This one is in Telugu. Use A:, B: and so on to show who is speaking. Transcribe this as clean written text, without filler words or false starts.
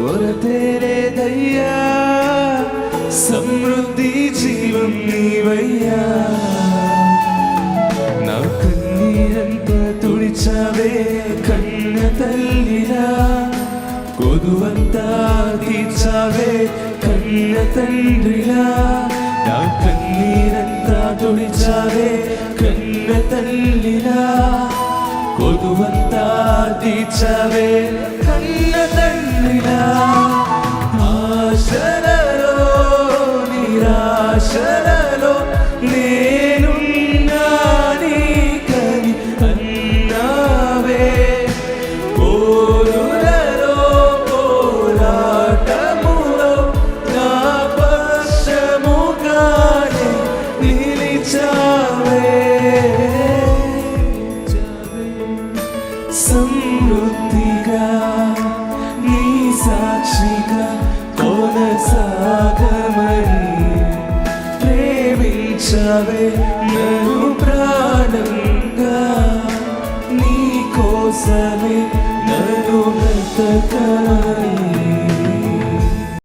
A: కొరతే లేదయ్యా, సమృద్ధి జీవం నీవయ్యా. నా కన్నీరంతా తుడిచావే కన్న తల్లిలా, కొదువంతా తీర్చావే కన్న తండ్రిలా. నా కన్నీరంతా తుడిచావే కన్న తల్లిలా, కొదువంతా తీర్చావే కన్న తండ్రిలా. ఆశలలో నిరాశలలో నేనున్నా నీకని అన్నావే, పోరులలో పోరాటములో నా పక్షముగానే నిలిచావే. సమృద్ధిగా నీ సాక్షిగా కొనసాగమని ప్రేమించవే నన్ను ప్రాణంగా, నీ కోసమే నన్ను బ్రతకమని.